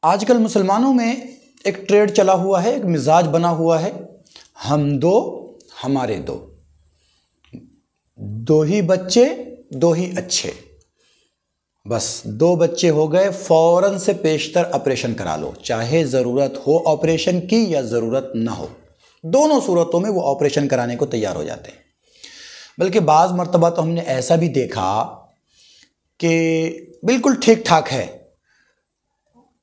आजकल मुसलमानों में एक ट्रेड चला हुआ है, एक मिजाज बना हुआ है, हम दो हमारे दो, दो ही बच्चे दो ही अच्छे, बस दो बच्चे हो गए फौरन से पेशतर ऑपरेशन करा लो, चाहे ज़रूरत हो ऑपरेशन की या ज़रूरत ना हो, दोनों सूरतों में वो ऑपरेशन कराने को तैयार हो जाते हैं। बल्कि बाज़ मर्तबा तो हमने ऐसा भी देखा कि बिल्कुल ठीक ठाक है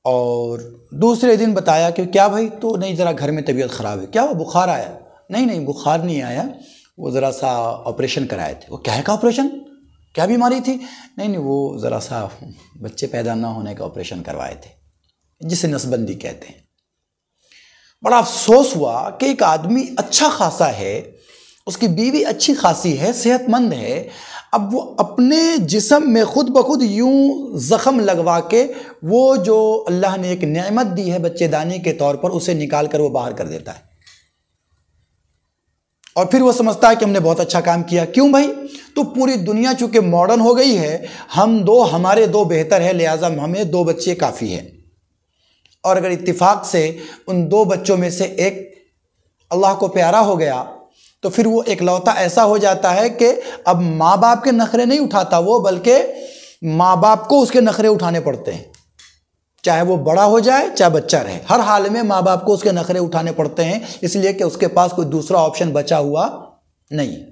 और दूसरे दिन बताया कि क्या भाई, तो नहीं ज़रा घर में तबीयत ख़राब है, क्या वो बुखार आया? नहीं नहीं, बुखार नहीं आया, वो ज़रा सा ऑपरेशन कराए थे। वो क्या का ऑपरेशन, क्या बीमारी थी? नहीं नहीं, वो ज़रा सा बच्चे पैदा ना होने का ऑपरेशन करवाए थे, जिसे नसबंदी कहते हैं। बड़ा अफसोस हुआ कि एक आदमी अच्छा खासा है, उसकी बीवी अच्छी खासी है, सेहतमंद है, अब वो अपने जिस्म में खुद ब खुद यूं ज़ख़म लगवा के वो जो अल्लाह ने एक नेमत दी है बच्चेदानी के तौर पर, उसे निकाल कर वो बाहर कर देता है और फिर वो समझता है कि हमने बहुत अच्छा काम किया। क्यों भाई? तो पूरी दुनिया चूंकि मॉडर्न हो गई है, हम दो हमारे दो बेहतर है, लिहाजा हमें दो बच्चे काफ़ी है। और अगर इत्तिफाक से उन दो बच्चों में से एक अल्लाह को प्यारा हो गया तो फिर वो एकलौता ऐसा हो जाता है कि अब माँ बाप के नखरे नहीं उठाता वो, बल्कि माँ बाप को उसके नखरे उठाने पड़ते हैं, चाहे वो बड़ा हो जाए चाहे बच्चा रहे, हर हाल में माँ बाप को उसके नखरे उठाने पड़ते हैं, इसलिए कि उसके पास कोई दूसरा ऑप्शन बचा हुआ नहीं।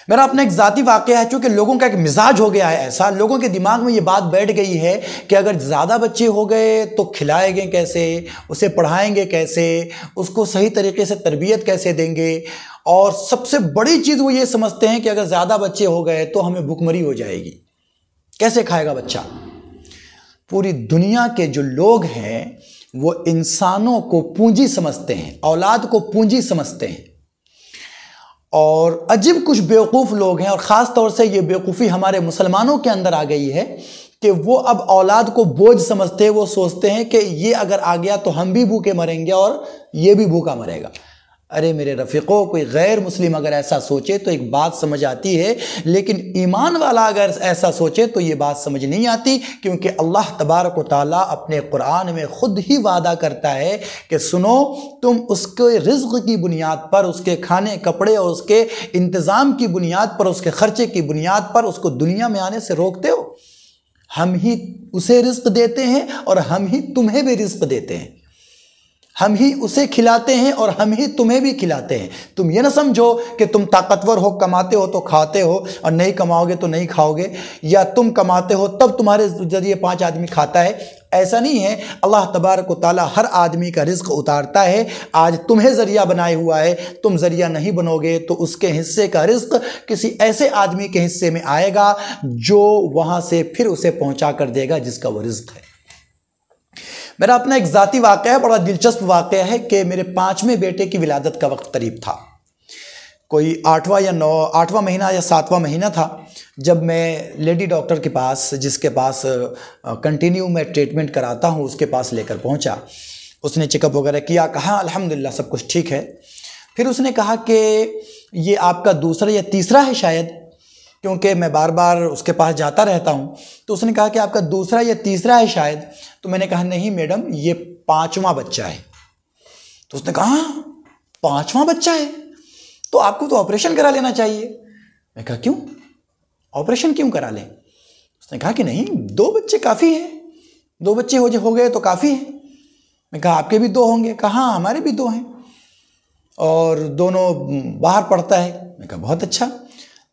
मेरा अपना एक ज़ाती वाक़या है, चूँकि लोगों का एक मिजाज हो गया है ऐसा, लोगों के दिमाग में ये बात बैठ गई है कि अगर ज़्यादा बच्चे हो गए तो खिलाएंगे कैसे, उसे पढ़ाएंगे कैसे, उसको सही तरीके से तरबियत कैसे देंगे, और सबसे बड़ी चीज़ वो ये समझते हैं कि अगर ज़्यादा बच्चे हो गए तो हमें भुखमरी हो जाएगी, कैसे खाएगा बच्चा। पूरी दुनिया के जो लोग हैं वो इंसानों को पूंजी समझते हैं, औलाद को पूंजी समझते हैं, और अजीब कुछ बेवकूफ़ लोग हैं, और ख़ास तौर से ये बेवकूफ़ी हमारे मुसलमानों के अंदर आ गई है कि वो अब औलाद को बोझ समझते हैं। वो सोचते हैं कि ये अगर आ गया तो हम भी भूखे मरेंगे और ये भी भूखा मरेगा। अरे मेरे रफ़ीक़ों, कोई गैर मुस्लिम अगर ऐसा सोचे तो एक बात समझ आती है, लेकिन ईमान वाला अगर ऐसा सोचे तो ये बात समझ नहीं आती, क्योंकि अल्लाह तबारक व तआला अपने कुरान में ख़ुद ही वादा करता है कि सुनो, तुम उसके रिज़्क़ की बुनियाद पर, उसके खाने कपड़े और उसके इंतज़ाम की बुनियाद पर, उसके ख़र्चे की बुनियाद पर उसको दुनिया में आने से रोकते हो। हम ही उसे रिज़्क़ देते हैं और हम ही तुम्हें भी रिज़्क़ देते हैं, हम ही उसे खिलाते हैं और हम ही तुम्हें भी खिलाते हैं। तुम ये ना समझो कि तुम ताकतवर हो, कमाते हो तो खाते हो और नहीं कमाओगे तो नहीं खाओगे, या तुम कमाते हो तब तुम्हारे ज़रिए 5 आदमी खाता है, ऐसा नहीं है। अल्लाह तबारक व तआला हर आदमी का रिज़्क़ उतारता है। आज तुम्हें ज़रिया बनाए हुआ है, तुम ज़रिया नहीं बनोगे तो उसके हिस्से का रिज़्क़ किसी ऐसे आदमी के हिस्से में आएगा जो वहाँ से फिर उसे पहुँचा कर देगा जिसका वो रिज़्क़ है। मेरा अपना एक ज़ाती वाक़या है, बड़ा दिलचस्प वाक़या है कि मेरे 5वें बेटे की विलादत का वक्त करीब था, कोई 8वां महीना या 7वां महीना था, जब मैं लेडी डॉक्टर के पास, जिसके पास कंटिन्यू मैं ट्रीटमेंट कराता हूँ, उसके पास लेकर पहुँचा। उसने चेकअप वगैरह किया, कहा अल्हम्दुलिल्लाह सब कुछ ठीक है। फिर उसने कहा कि ये आपका दूसरा या तीसरा है शायद, क्योंकि मैं बार बार उसके पास जाता रहता हूँ। तो उसने कहा कि आपका दूसरा या तीसरा है शायद। तो मैंने कहा नहीं मैडम, ये 5वां बच्चा है। तो उसने कहा 5वां बच्चा है तो आपको तो ऑपरेशन करा लेना चाहिए। मैं कहा क्यों, ऑपरेशन क्यों करा लें? उसने कहा कि नहीं, 2 बच्चे काफ़ी हैं, 2 बच्चे हो गए तो काफ़ी है। मैं कहा आपके भी 2 होंगे? कहा हाँ हमारे भी 2 हैं और दोनों बाहर पढ़ता है। मैं कहा बहुत अच्छा,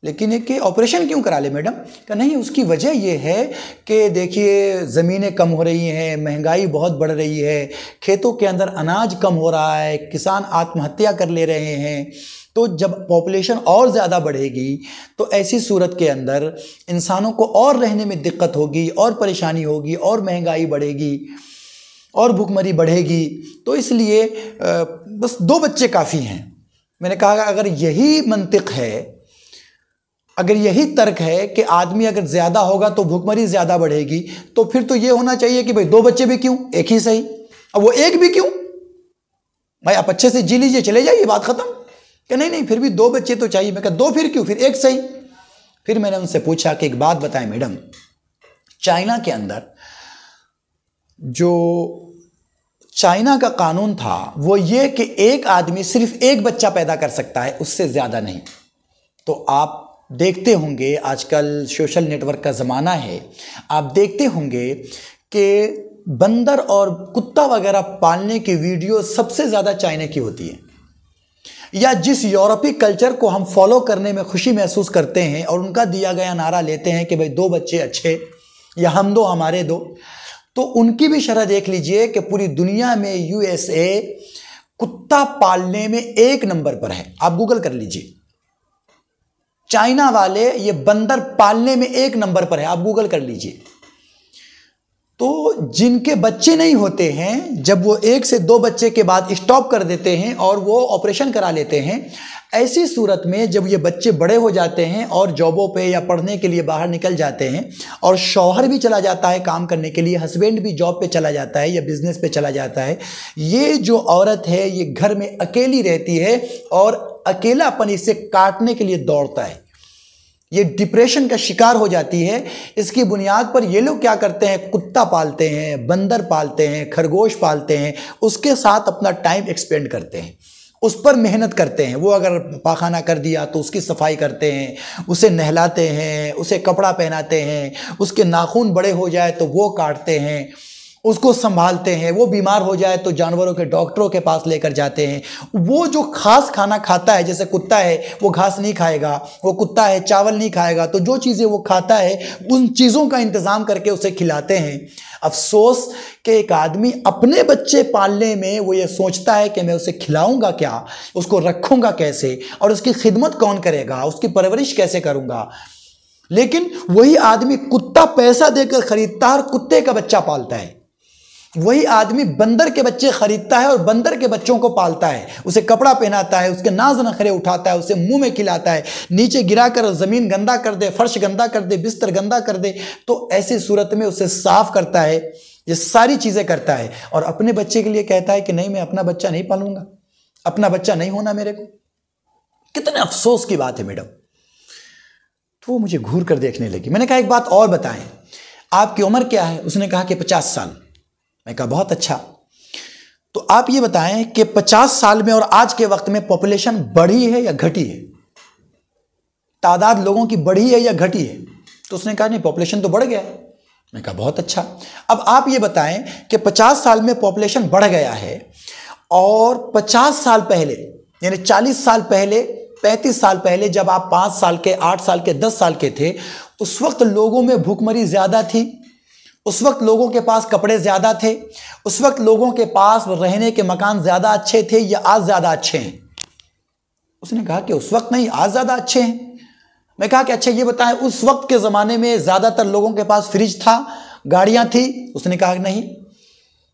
लेकिन एक ऑपरेशन क्यों करा ले मैडम? कहा नहीं, उसकी वजह यह है कि देखिए ज़मीनें कम हो रही हैं, महंगाई बहुत बढ़ रही है, खेतों के अंदर अनाज कम हो रहा है, किसान आत्महत्या कर ले रहे हैं। तो जब पॉपुलेशन और ज़्यादा बढ़ेगी तो ऐसी सूरत के अंदर इंसानों को और रहने में दिक्कत होगी और परेशानी होगी और महंगाई बढ़ेगी और भुखमरी बढ़ेगी, तो इसलिए बस 2 बच्चे काफ़ी हैं। मैंने कहा अगर यही मंतिक है, अगर यही तर्क है कि आदमी अगर ज़्यादा होगा तो भुखमरी ज़्यादा बढ़ेगी, तो फिर तो ये होना चाहिए कि भाई 2 बच्चे भी क्यों, एक ही सही। अब वो एक भी क्यों भाई, आप अच्छे से जी लीजिए, चले जाइए, बात ख़त्म। कि नहीं फिर भी 2 बच्चे तो चाहिए। मैं कहा 2 फिर क्यों, फिर एक सही। फिर मैंने उनसे पूछा कि एक बात बताएं मैडम, चाइना के अंदर जो चाइना का कानून था वो ये कि एक आदमी सिर्फ एक बच्चा पैदा कर सकता है, उससे ज़्यादा नहीं। तो आप देखते होंगे आजकल सोशल नेटवर्क का ज़माना है, आप देखते होंगे कि बंदर और कुत्ता वगैरह पालने की वीडियो सबसे ज़्यादा चाइना की होती है। या जिस यूरोपीय कल्चर को हम फॉलो करने में खुशी महसूस करते हैं और उनका दिया गया नारा लेते हैं कि भाई 2 बच्चे अच्छे या हम 2 हमारे 2, तो उनकी भी शरह देख लीजिए कि पूरी दुनिया में यूएसए कुत्ता पालने में 1 नंबर पर है। आप गूगल कर लीजिए, चाइना वाले ये बंदर पालने में 1 नंबर पर है, आप गूगल कर लीजिए। तो जिनके बच्चे नहीं होते हैं, जब वो 1 से 2 बच्चे के बाद स्टॉप कर देते हैं और वो ऑपरेशन करा लेते हैं, ऐसी सूरत में जब ये बच्चे बड़े हो जाते हैं और जॉबों पे या पढ़ने के लिए बाहर निकल जाते हैं और शौहर भी चला जाता है काम करने के लिए, हस्बैंड भी जॉब पे चला जाता है या बिजनेस पे चला जाता है, ये जो औरत है ये घर में अकेली रहती है और अकेलापन इसे काटने के लिए दौड़ता है, ये डिप्रेशन का शिकार हो जाती है। इसकी बुनियाद पर ये लोग क्या करते हैं, कुत्ता पालते हैं, बंदर पालते हैं, खरगोश पालते हैं, उसके साथ अपना टाइम एक्सपेंड करते हैं, उस पर मेहनत करते हैं। वो अगर पाखाना कर दिया तो उसकी सफाई करते हैं, उसे नहलाते हैं, उसे कपड़ा पहनाते हैं, उसके नाखून बड़े हो जाए तो वो काटते हैं, उसको संभालते हैं, वो बीमार हो जाए तो जानवरों के डॉक्टरों के पास लेकर जाते हैं। वो जो खास खाना खाता है, जैसे कुत्ता है वो घास नहीं खाएगा, वो कुत्ता है चावल नहीं खाएगा, तो जो चीज़ें वो खाता है उन चीज़ों का इंतज़ाम करके उसे खिलाते हैं। अफसोस कि एक आदमी अपने बच्चे पालने में वो ये सोचता है कि मैं उसे खिलाऊंगा क्या, उसको रखूंगा कैसे और उसकी खिदमत कौन करेगा, उसकी परवरिश कैसे करूंगा। लेकिन वही आदमी कुत्ता पैसा देकर खरीदता है और कुत्ते का बच्चा पालता है। वही आदमी बंदर के बच्चे खरीदता है और बंदर के बच्चों को पालता है, उसे कपड़ा पहनाता है, उसके नाज नखरे उठाता है, उसे मुंह में खिलाता है, नीचे गिराकर ज़मीन गंदा कर दे, फर्श गंदा कर दे, बिस्तर गंदा कर दे, तो ऐसी सूरत में उसे साफ करता है, ये सारी चीज़ें करता है और अपने बच्चे के लिए कहता है कि नहीं, मैं अपना बच्चा नहीं पालूंगा, अपना बच्चा नहीं होना मेरे को। कितने अफसोस की बात है मैडम। तो वो मुझे घूर कर देखने लगी। मैंने कहा एक बात और बताएं, आपकी उम्र क्या है? उसने कहा कि 50 साल। मैं कहा बहुत अच्छा, तो आप ये बताएं कि 50 साल में और आज के वक्त में पॉपुलेशन बढ़ी है या घटी है? तादाद लोगों की बढ़ी है या घटी है? तो उसने कहा नहीं, पॉपुलेशन तो बढ़ गया है। मैं कहा बहुत अच्छा, अब आप ये बताएं कि 50 साल में पॉपुलेशन बढ़ गया है और 50 साल पहले यानी 40 साल पहले, 35 साल पहले जब आप 5 साल के, 8 साल के, 10 साल के थे, उस वक्त लोगों में भूखमरी ज्यादा थी, उस वक्त लोगों के पास कपड़े ज़्यादा थे, उस वक्त लोगों के पास रहने के मकान ज़्यादा अच्छे थे या आज ज़्यादा अच्छे हैं? उसने कहा कि उस वक्त नहीं, आज ज़्यादा अच्छे हैं। मैं कहा कि अच्छा ये बताएं, उस वक्त के ज़माने में ज़्यादातर लोगों के पास फ्रिज था, गाड़ियाँ थी? उसने कहा नहीं।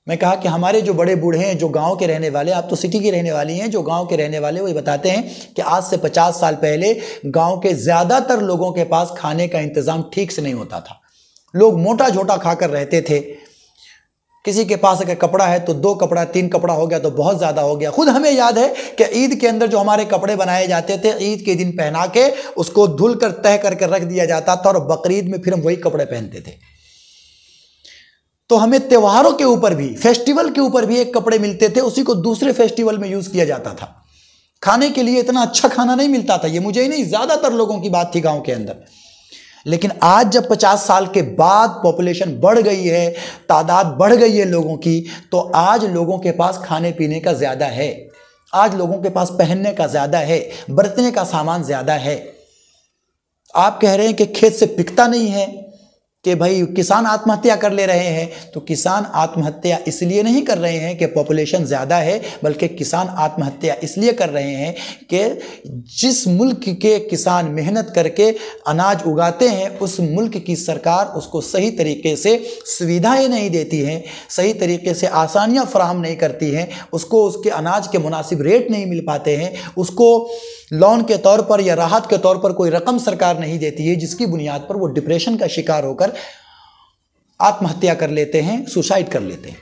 मैं कहा कि हमारे जो बड़े बूढ़े हैं, जो गांव के रहने वाले, आप तो सिटी की रहने वाली हैं, जो गांव के रहने वाले, वो ये बताते हैं कि आज से 50 साल पहले गाँव के ज़्यादातर लोगों के पास खाने का इंतज़ाम ठीक से नहीं होता था। लोग मोटा झोटा खाकर रहते थे। किसी के पास अगर कपड़ा है तो 2 कपड़ा, 3 कपड़ा हो गया तो बहुत ज़्यादा हो गया। खुद हमें याद है कि ईद के अंदर जो हमारे कपड़े बनाए जाते थे, ईद के दिन पहना के उसको धुल कर तह करके रख दिया जाता था और बकरीद में फिर हम वही कपड़े पहनते थे। तो हमें त्योहारों के ऊपर भी, फेस्टिवल के ऊपर भी एक कपड़े मिलते थे, उसी को दूसरे फेस्टिवल में यूज़ किया जाता था। खाने के लिए इतना अच्छा खाना नहीं मिलता था, ये मुझे ही नहीं, ज़्यादातर लोगों की बात थी गाँव के अंदर। लेकिन आज जब 50 साल के बाद पॉपुलेशन बढ़ गई है, तादाद बढ़ गई है लोगों की, तो आज लोगों के पास खाने पीने का ज़्यादा है, आज लोगों के पास पहनने का ज़्यादा है, बरतने का सामान ज़्यादा है। आप कह रहे हैं कि खेत से पिकता नहीं है, कि भाई किसान आत्महत्या कर ले रहे हैं, तो किसान आत्महत्या इसलिए नहीं कर रहे हैं कि पॉपुलेशन ज़्यादा है, बल्कि किसान आत्महत्या इसलिए कर रहे हैं कि जिस मुल्क के किसान मेहनत करके अनाज उगाते हैं, उस मुल्क की सरकार उसको सही तरीके से सुविधाएं नहीं देती हैं, सही तरीके से आसानियां फराहम नहीं करती हैं, उसको उसके अनाज के मुनासिब रेट नहीं मिल पाते हैं, उसको लोन के तौर पर या राहत के तौर पर कोई रकम सरकार नहीं देती है, जिसकी बुनियाद पर वो डिप्रेशन का शिकार होकर आत्महत्या कर लेते हैं, सुसाइड कर लेते हैं।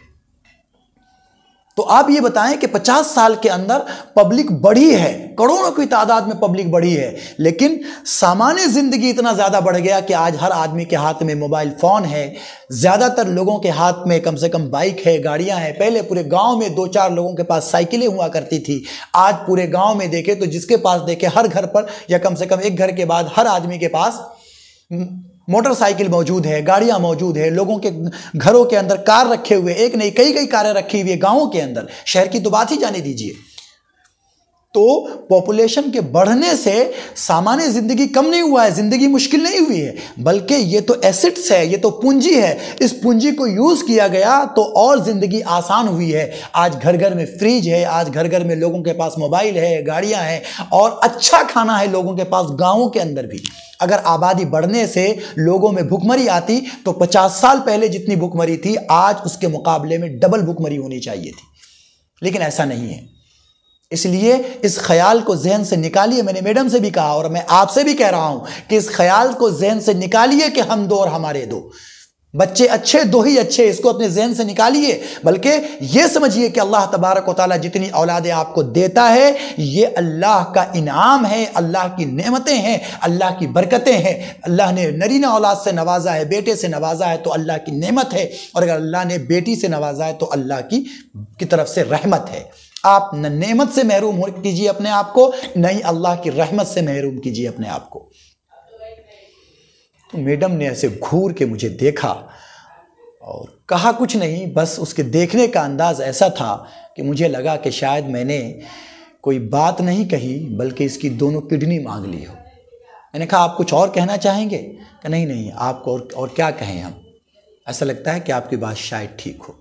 तो आप ये बताएं कि 50 साल के अंदर पब्लिक बढ़ी है, करोड़ों की तादाद में पब्लिक बढ़ी है, लेकिन सामान्य जिंदगी इतना ज़्यादा बढ़ गया कि आज हर आदमी के हाथ में मोबाइल फ़ोन है, ज़्यादातर लोगों के हाथ में कम से कम बाइक है, गाड़ियां हैं। पहले पूरे गांव में 2-4 लोगों के पास साइकिलें हुआ करती थी, आज पूरे गांव में देखे तो जिसके पास देखे हर घर पर या कम से कम एक घर के बाद हर आदमी के पास मोटरसाइकिल मौजूद है, गाड़ियां मौजूद है, लोगों के घरों के अंदर कार रखे हुए, एक नहीं कई कई कारें रखी हुई है गांवों के अंदर, शहर की तो बात ही जाने दीजिए। तो पॉपुलेशन के बढ़ने से सामान्य जिंदगी कम नहीं हुआ है, जिंदगी मुश्किल नहीं हुई है, बल्कि ये तो एसेट्स है, ये तो पूंजी है, इस पूंजी को यूज किया गया तो और जिंदगी आसान हुई है। आज घर घर में फ्रिज है, आज घर घर में लोगों के पास मोबाइल है, गाड़ियां हैं और अच्छा खाना है लोगों के पास गांवों के अंदर भी। अगर आबादी बढ़ने से लोगों में भुखमरी आती तो 50 साल पहले जितनी भुखमरी थी आज उसके मुकाबले में डबल भुखमरी होनी चाहिए थी, लेकिन ऐसा नहीं है। इसलिए इस ख्याल को जहन से निकालिए। मैंने मैडम से भी कहा और मैं आपसे भी कह रहा हूं कि इस ख्याल को जहन से निकालिए कि हम दो और हमारे दो, बच्चे अच्छे दो ही अच्छे, इसको अपने जहन से निकालिए। बल्कि ये समझिए कि अल्लाह तबारक व तआला जितनी औलादें आपको देता है ये अल्लाह का इनाम है, अल्लाह की नेमतें हैं, अल्लाह की बरकतें हैं। अल्लाह ने नरीना औलाद से नवाजा है, बेटे से नवाजा है तो अल्लाह की नेमत है, और अगर अल्लाह ने बेटी से नवाजा है तो अल्लाह की तरफ से रहमत है। आप न नेमत से महरूम हो कीजिए अपने आप को, न ही अल्लाह की रहमत से महरूम कीजिए अपने आप को। तो मैडम ने ऐसे घूर के मुझे देखा और कहा कुछ नहीं, बस उसके देखने का अंदाज ऐसा था कि मुझे लगा कि शायद मैंने कोई बात नहीं कही बल्कि इसकी दोनों किडनी मांग ली हो। मैंने कहा आप कुछ और कहना चाहेंगे? कि नहीं आपको और क्या कहें हम, ऐसा लगता है कि आपकी बात शायद ठीक हो।